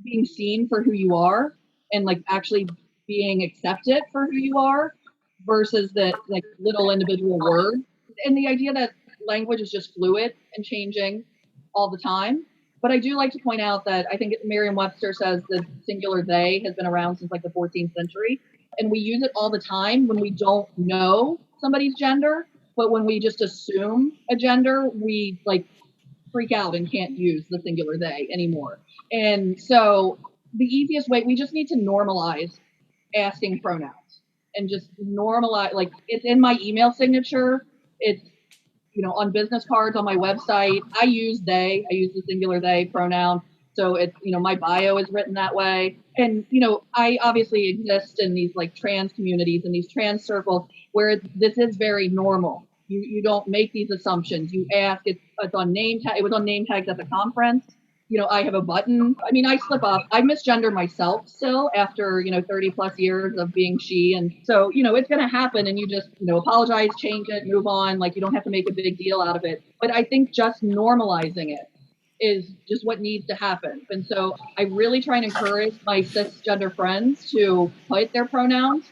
being seen for who you are and like actually being accepted for who you are versus the like little individual word. And the idea that language is just fluid and changing all the time. But I do like to point out that I think Merriam-Webster says the singular they has been around since like the 14th century. And we use it all the time when we don't know somebody's gender. But when we just assume a gender, we like freak out and can't use the singular they anymore. And so the easiest way, we just need to normalize asking pronouns and just normalize, like it's in my email signature. It's, on business cards on my website. I use they, I use the singular they pronoun. So it's, my bio is written that way. And, I obviously exist in these like trans communities and these trans circles where this is very normal. You don't make these assumptions. You ask. It's on name tag. It was on name tags at the conference. I have a button. I mean, I slip up. I misgender myself still after 30 plus years of being she, and so it's going to happen. And you just apologize, change it, move on. Like you don't have to make a big deal out of it. But I think just normalizing it is just what needs to happen. And so I really try and encourage my cisgender friends to put their pronouns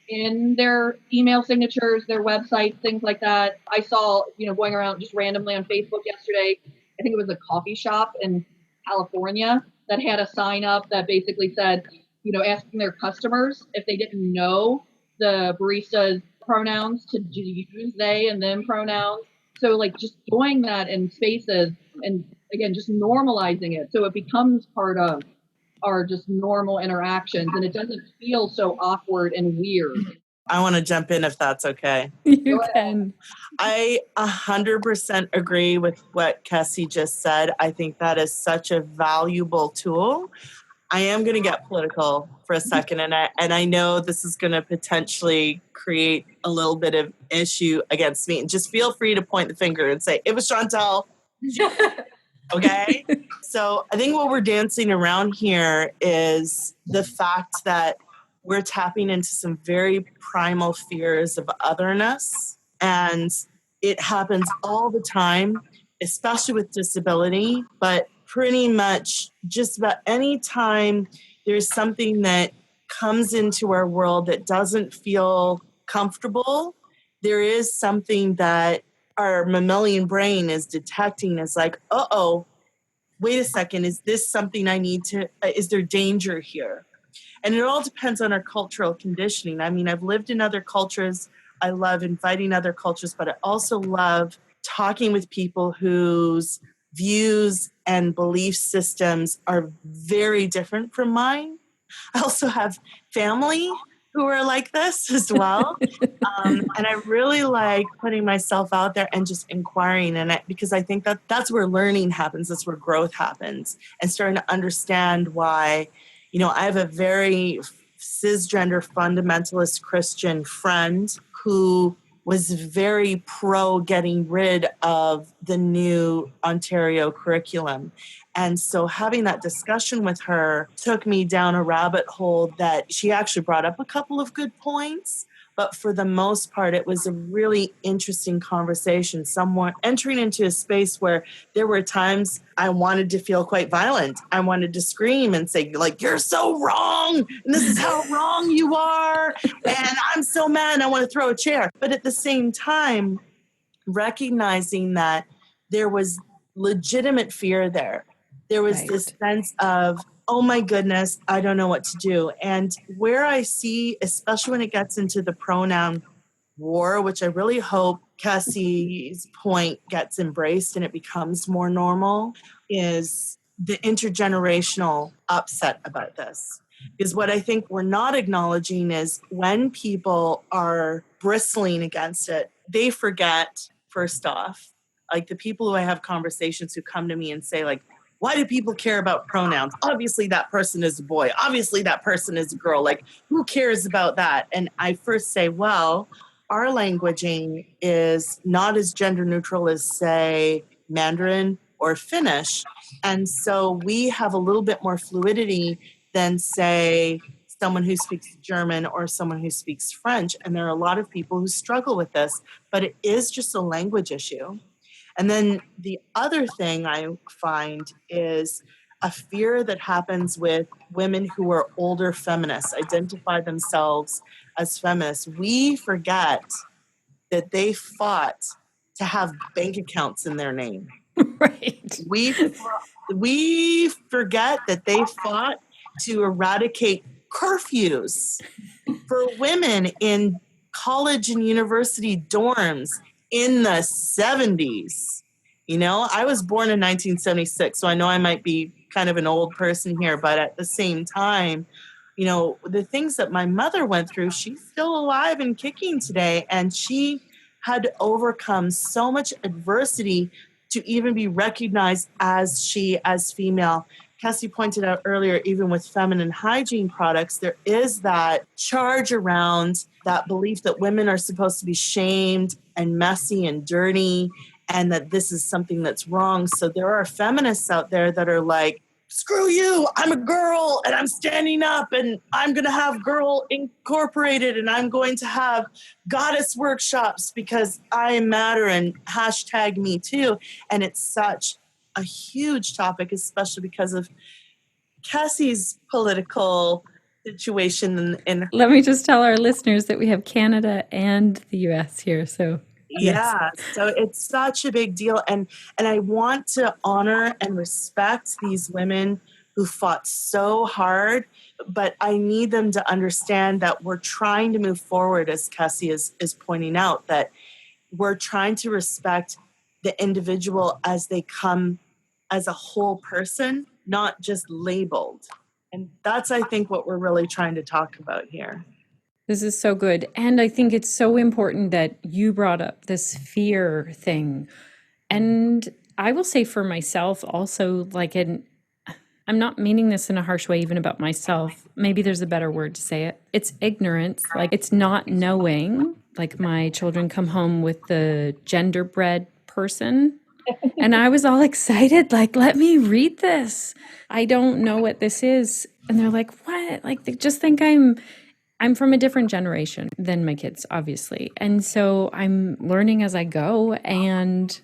in their email signatures, their websites, things like that. I saw, going around just randomly on Facebook yesterday, I think it was a coffee shop in California that had a sign up that basically said, asking their customers if they didn't know the barista's pronouns to use they and them pronouns. So like just doing that in spaces and again, just normalizing it so it becomes part of our just normal interactions and it doesn't feel so awkward and weird. I want to jump in if that's okay. You can. I 100% agree with what Kesse just said. I think that is such a valuable tool. I am going to get political for a second, and I know this is going to potentially create a little bit of issue against me. And just feel free to point the finger and say, it was Chantel. Okay? So I think what we're dancing around here is the fact that we're tapping into some very primal fears of otherness. And it happens all the time, especially with disability, but pretty much just about any time there's something that comes into our world that doesn't feel comfortable, there is something that our mammalian brain is detecting as like, uh-oh, wait a second, is this something I need to, is there danger here? And it all depends on our cultural conditioning. I mean, I've lived in other cultures. I love inviting other cultures, but I also love talking with people whose views and belief systems are very different from mine. I also have family who are like this as well. And I really like putting myself out there and just inquiring in it, because I think that that's where learning happens. That's where growth happens, and starting to understand why, I have a very cisgender fundamentalist Christian friend who was very pro getting rid of the new Ontario curriculum. And so having that discussion with her took me down a rabbit hole that she actually brought up a couple of good points. But for the most part, it was a really interesting conversation. Someone entering into a space where there were times I wanted to feel quite violent. I wanted to scream and say, like, you're so wrong, and this is how wrong you are, and I'm so mad, and I want to throw a chair. But at the same time, recognizing that there was legitimate fear there. There was this sense of, oh my goodness, I don't know what to do. And where I see, especially when it gets into the pronoun war, which I really hope Kesse's point gets embraced and it becomes more normal, is the intergenerational upset about this. Because what I think we're not acknowledging is when people are bristling against it, they forget, first off, like the people who I have conversations who come to me and say, like, why do people care about pronouns? Obviously that person is a boy. Obviously that person is a girl. Like, who cares about that? And I first say, well, our languaging is not as gender neutral as, say, Mandarin or Finnish. And so we have a little bit more fluidity than, say, someone who speaks German or someone who speaks French. And there are a lot of people who struggle with this, but it is just a language issue. And then the other thing I find is a fear that happens with women who are older feminists, identify themselves as feminists. We forget that they fought to have bank accounts in their name. Right. We forget that they fought to eradicate curfews for women in college and university dorms in the 70s. I was born in 1976, so I know I might be kind of an old person here, but at the same time, the things that my mother went through, she's still alive and kicking today, and she had to overcome so much adversity to even be recognized as female. Kesse pointed out earlier, even with feminine hygiene products, there is that charge around that belief that women are supposed to be shamed and messy and dirty, and that this is something that's wrong. So there are feminists out there that are like, screw you, I'm a girl and I'm standing up and I'm going to have Girl Incorporated and I'm going to have goddess workshops because I matter and hashtag me too. And it's such a huge topic, especially because of Kesse's political situation. Let me just tell our listeners that we have Canada and the US here. So yeah, so it's such a big deal. And I want to honor and respect these women who fought so hard, but I need them to understand that we're trying to move forward, as Kesse is pointing out, that we're trying to respect the individual as they come as a whole person, not just labeled. And that's, I think, what we're really trying to talk about here. This is so good. And I think it's so important that you brought up this fear thing. And I will say for myself also, I'm not meaning this in a harsh way, even about myself. Maybe there's a better word to say it. It's ignorance. Like, it's not knowing. Like, my children come home with the genderbread person. And I was all excited, like, let me read this. I don't know what this is. And they're like, what? Like, they just think I'm from a different generation than my kids, obviously. And so I'm learning as I go. And,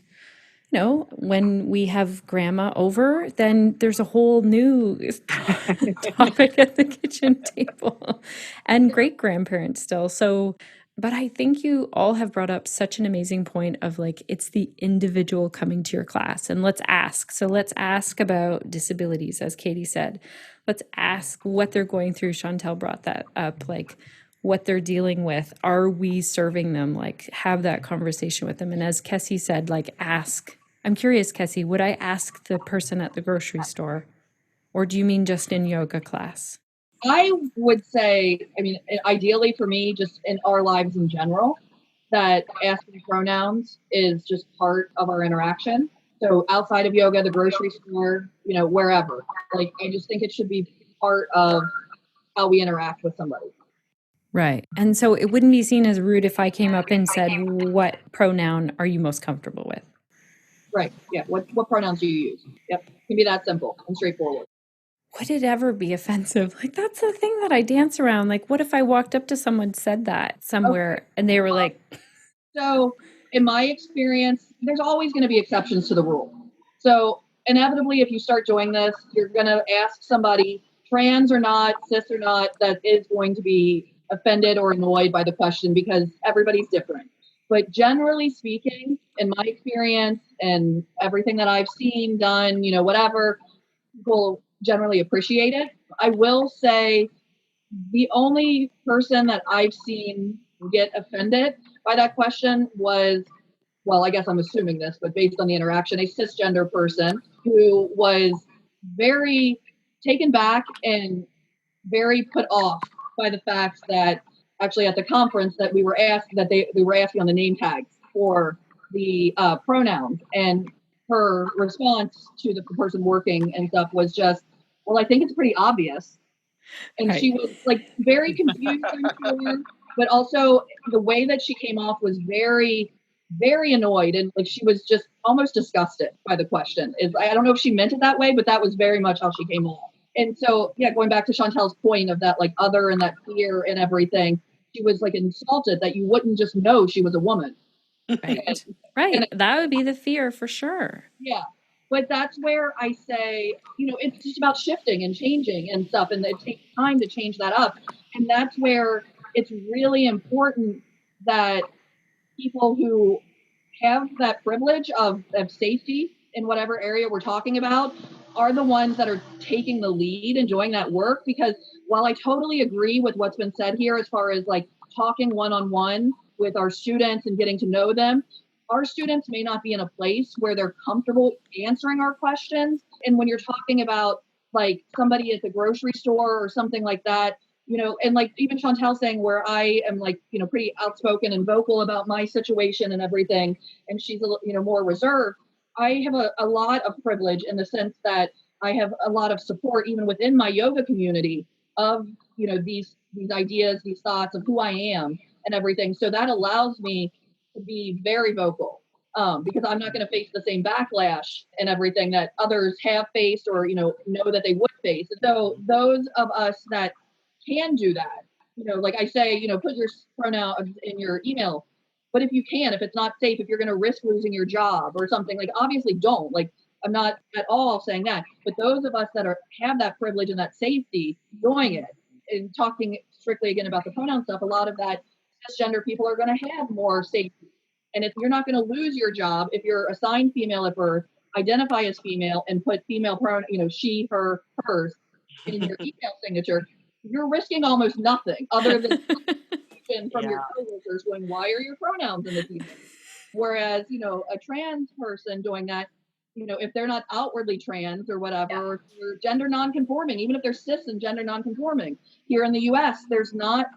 when we have grandma over, then there's a whole new topic at the kitchen table, and great-grandparents still. So, but I think you all have brought up such an amazing point of, like, it's the individual coming to your class, and let's ask. So let's ask about disabilities, as Katie said. Let's ask what they're going through. Chantel brought that up, like what they're dealing with. Are we serving them? Like, have that conversation with them. And as Kesse said, like, ask I'm curious, Kesse, would I ask the person at the grocery store, or do you mean just in yoga class? I would say, I mean, ideally for me, just in our lives in general, that asking pronouns is just part of our interaction. So outside of yoga, the grocery store, wherever. Like, I just think it should be part of how we interact with somebody. Right. And so it wouldn't be seen as rude if I came up and said, what pronoun are you most comfortable with? Right. Yeah. What pronouns do you use? Yep. It can be that simple and straightforward. Would it ever be offensive? Like, that's the thing that I dance around. Like, what if I walked up to someone, said that somewhere, and they were like... So in my experience, there's always going to be exceptions to the rule. So inevitably, if you start doing this, you're going to ask somebody, trans or not, cis or not, that is going to be offended or annoyed by the question because everybody's different. But generally speaking, in my experience and everything that I've seen, done, whatever, people generally appreciate it. I will say the only person that I've seen get offended by that question was, well, I guess I'm assuming this, but based on the interaction, a cisgender person who was very taken back and very put off by the fact that actually at the conference that we were asked that they were asking on the name tags for the pronouns, and her response to the person working and stuff was just, well, I think it's pretty obvious. And right. She was like very confused, but also the way that she came off was very, very annoyed, and like she was just almost disgusted by the question. I don't know if she meant it that way, but that was very much how she came off. And so, yeah, going back to Chantel's point of that, like, other and that fear and everything, she was like insulted that you wouldn't just know she was a woman. Right. Right. That would be the fear for sure. Yeah. But that's where I say, it's just about shifting and changing and stuff. And it takes time to change that up. And that's where it's really important that people who have that privilege of safety in whatever area we're talking about are the ones that are taking the lead and doing that work. Because while I totally agree with what's been said here as far as like talking one-on-one with our students and getting to know them, our students may not be in a place where they're comfortable answering our questions. And when you're talking about like somebody at the grocery store or something like that, and like even Chantel saying where I am like, pretty outspoken and vocal about my situation and everything, and she's more reserved. I have a lot of privilege in the sense that I have a lot of support even within my yoga community of, these ideas, these thoughts of who I am and everything. So that allows me to be very vocal because I'm not going to face the same backlash and everything that others have faced or, know that they would face. So those of us that can do that, like I say, put your pronoun in your email. But if you can, if it's not safe, if you're going to risk losing your job or something, like obviously don't. Like I'm not at all saying that. But those of us that have that privilege and that safety doing it and talking strictly again about the pronoun stuff, a lot of that cisgender people are going to have more safety. And if you're not going to lose your job, if you're assigned female at birth, identify as female and put female pronoun, she, her, hers in your email signature, you're risking almost nothing other than from your coworkers going, why are your pronouns in this email? Whereas, a trans person doing that, if they're not outwardly trans or whatever, or they're gender nonconforming, even if they're cis and gender nonconforming, here in the US, there's not,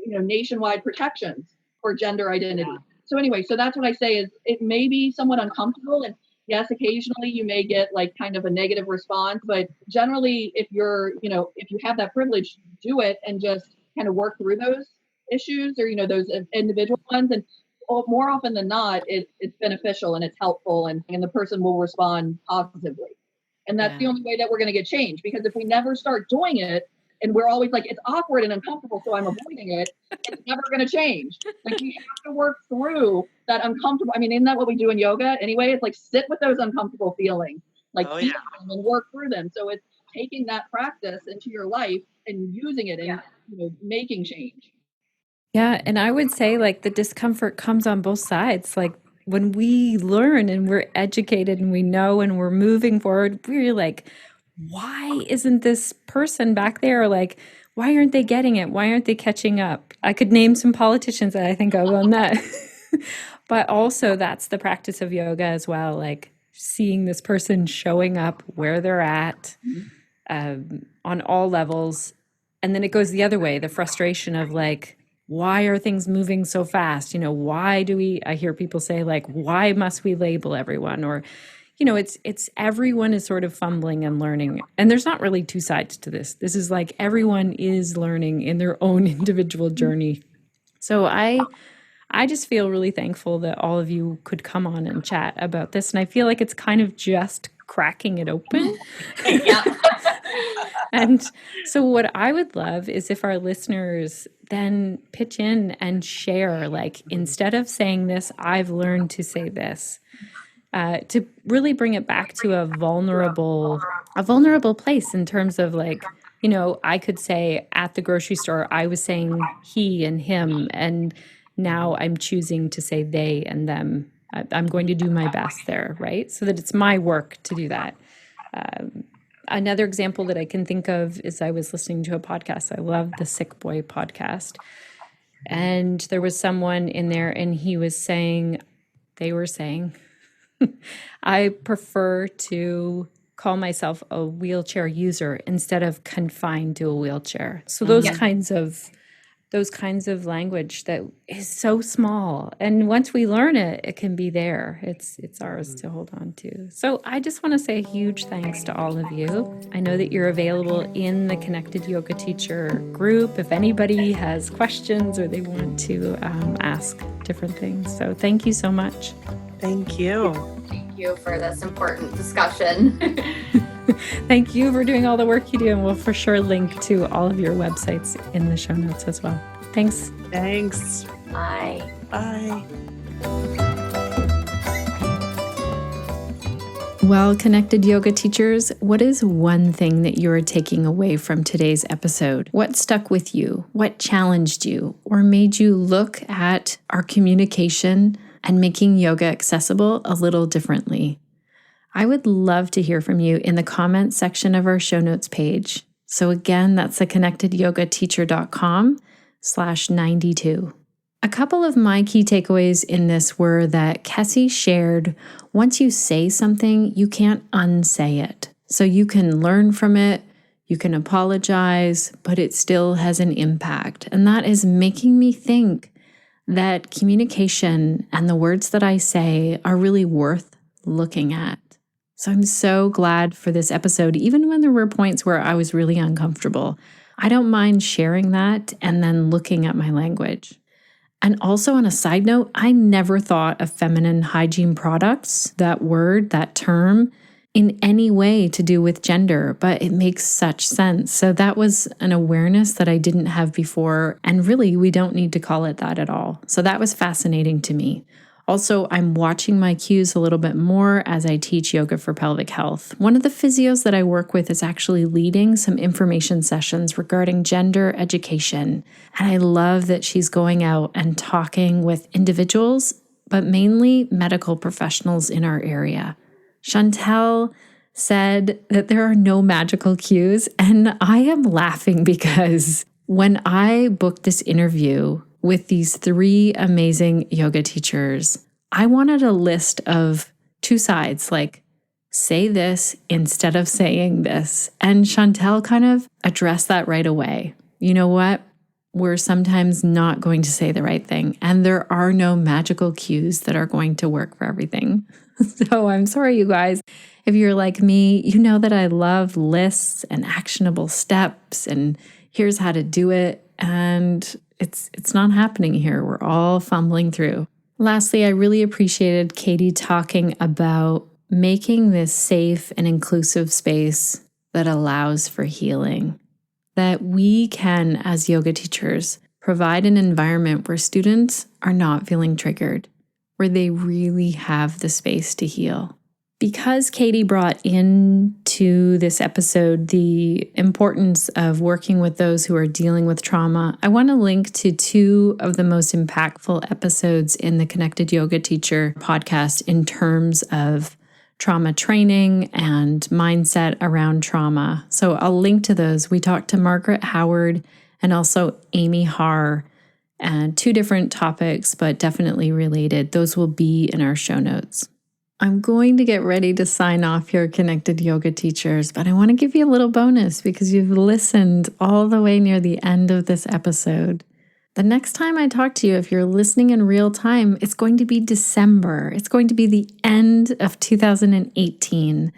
nationwide protections for gender identity. Yeah. So anyway, so that's what I say is it may be somewhat uncomfortable, and yes, occasionally you may get like kind of a negative response, but generally if you're, if you have that privilege, do it and just kind of work through those issues or, those individual ones. And more often than not, it's beneficial and it's helpful and the person will respond positively. And that's the only way that we're going to get change, because if we never start doing it and we're always like, it's awkward and uncomfortable, so I'm avoiding it, it's never going to change. Like you have to work through that uncomfortable. I mean, isn't that what we do in yoga anyway? It's like sit with those uncomfortable feelings, like feel them and work through them. So it's taking that practice into your life and using it and making change. Yeah. And I would say like the discomfort comes on both sides. Like when we learn and we're educated and we know and we're moving forward, we're like, why isn't this person back there? Like, why aren't they getting it? Why aren't they catching up? I could name some politicians that I think of on that. But also that's the practice of yoga as well. Like seeing this person showing up where they're at on all levels. And then it goes the other way, the frustration of like, why are things moving so fast? Why do I hear people say like, why must we label everyone? Or, it's everyone is sort of fumbling and learning. And there's not really two sides to this. This is like everyone is learning in their own individual journey. So I just feel really thankful that all of you could come on and chat about this. And I feel like it's kind of just cracking it open. Yeah. And so what I would love is if our listeners then pitch in and share, like, instead of saying this, I've learned to say this, to really bring it back to a vulnerable place in terms of like, I could say at the grocery store, I was saying he and him, and now I'm choosing to say they and them. I'm going to do my best there, right? So that it's my work to do that. Another example that I can think of is I was listening to a podcast. I love the Sick Boy podcast. And there was someone in there and they were saying, I prefer to call myself a wheelchair user instead of confined to a wheelchair. So those kinds of language that is so small. And once we learn it, it can be there. It's ours to hold on to. So I just want to say a huge thanks to all of you. I know that you're available in the Connected Yoga Teacher group if anybody has questions or they want to ask different things. So thank you so much. Thank you. Thank you for this important discussion. Thank you for doing all the work you do, and we'll for sure link to all of your websites in the show notes as well. Thanks. Thanks. Bye. Bye. Well, Connected Yoga Teachers, what is one thing that you're taking away from today's episode? What stuck with you? What challenged you? Or made you look at our communication and making yoga accessible a little differently? I would love to hear from you in the comments section of our show notes page. So again, that's the connectedyogateacher.com/92. A couple of my key takeaways in this were that Kesse shared, once you say something, you can't unsay it. So you can learn from it, you can apologize, but it still has an impact. And that is making me think that communication and the words that I say are really worth looking at. So I'm so glad for this episode, even when there were points where I was really uncomfortable. I don't mind sharing that and then looking at my language. And also on a side note, I never thought of feminine hygiene products, that word, that term, in any way to do with gender, but it makes such sense. So that was an awareness that I didn't have before. And really, we don't need to call it that at all. So that was fascinating to me. Also, I'm watching my cues a little bit more as I teach yoga for pelvic health. One of the physios that I work with is actually leading some information sessions regarding gender education. And I love that she's going out and talking with individuals, but mainly medical professionals in our area. Chantel said that there are no magical cues, and I am laughing because when I booked this interview with these 3 amazing yoga teachers, I wanted a list of 2 sides, like say this instead of saying this. And Chantel kind of addressed that right away. You know what? We're sometimes not going to say the right thing, and there are no magical cues that are going to work for everything. So I'm sorry, you guys. If you're like me, you know that I love lists and actionable steps, and here's how to do it. And it's not happening here. We're all fumbling through. Lastly, I really appreciated Katie talking about making this safe and inclusive space that allows for healing. That we can, as yoga teachers, provide an environment where students are not feeling triggered, where they really have the space to heal. Because Katie brought into this episode the importance of working with those who are dealing with trauma, I want to link to 2 of the most impactful episodes in the Connected Yoga Teacher podcast in terms of trauma training and mindset around trauma. So I'll link to those. We talked to Margaret Howard and also Amy Haar, and 2 different topics, but definitely related. Those will be in our show notes. I'm going to get ready to sign off here, Connected Yoga Teachers, but I want to give you a little bonus because you've listened all the way near the end of this episode. The next time I talk to you, if you're listening in real time, it's going to be December. It's going to be the end of 2018.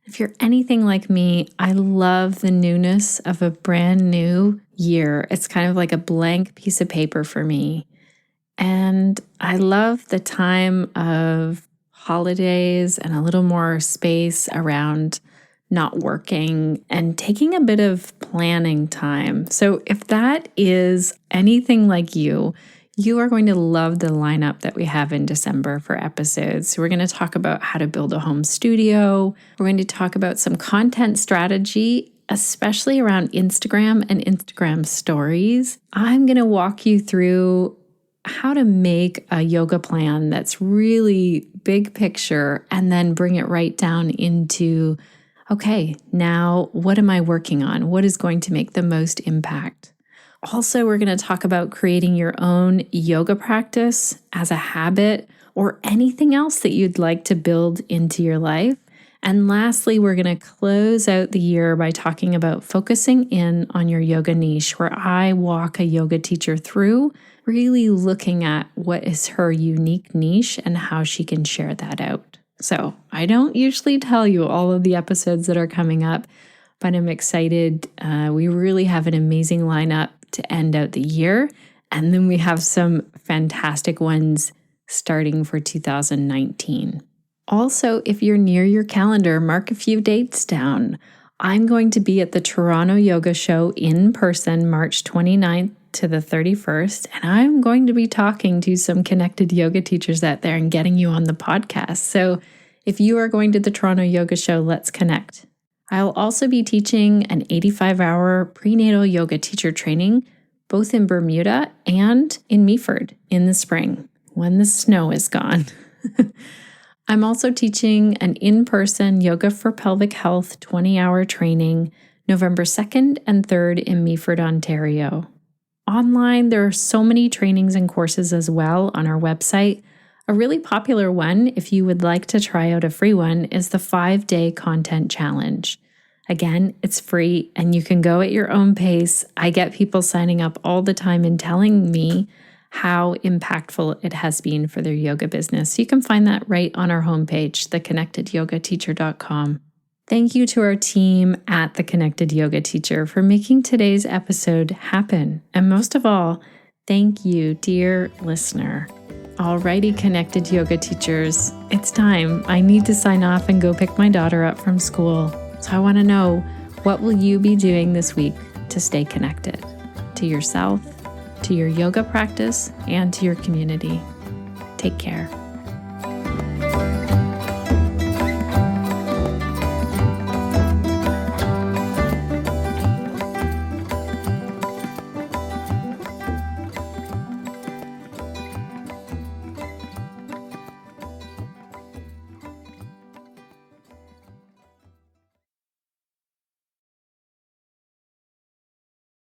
If you're anything like me, I love the newness of a brand new year. It's kind of like a blank piece of paper for me. And I love the time of holidays and a little more space around not working and taking a bit of planning time. So if that is anything like you are going to love the lineup that we have in December for episodes. So we're going to talk about how to build a home studio. We're going to talk about some content strategy, especially around Instagram and Instagram stories. I'm going to walk you through how to make a yoga plan that's really big picture and then bring it right down into, okay, now what am I working on? What is going to make the most impact? Also, we're going to talk about creating your own yoga practice as a habit or anything else that you'd like to build into your life. And lastly, we're going to close out the year by talking about focusing in on your yoga niche, where I walk a yoga teacher through really looking at what is her unique niche and how she can share that out. So I don't usually tell you all of the episodes that are coming up, but I'm excited. We really have an amazing lineup to end out the year. And then we have some fantastic ones starting for 2019. Also, if you're near your calendar, mark a few dates down. I'm going to be at the Toronto Yoga Show in person, March 29th to the 31st, and I'm going to be talking to some connected yoga teachers out there and getting you on the podcast. So if you are going to the Toronto Yoga Show, let's connect. I'll also be teaching an 85-hour prenatal yoga teacher training, both in Bermuda and in Meaford in the spring, when the snow is gone. I'm also teaching an in-person Yoga for Pelvic Health 20-hour training November 2nd and 3rd in Meaford, Ontario. Online, there are so many trainings and courses as well on our website. A really popular one, if you would like to try out a free one, is the 5-day content challenge. Again, it's free and you can go at your own pace. I get people signing up all the time and telling me how impactful it has been for their yoga business. You can find that right on our homepage, theconnectedyogateacher.com. Thank you to our team at The Connected Yoga Teacher for making today's episode happen. And most of all, thank you, dear listener. Alrighty, Connected Yoga Teachers, it's time. I need to sign off and go pick my daughter up from school. So I want to know, what will you be doing this week to stay connected to yourself, to your yoga practice, and to your community? Take care.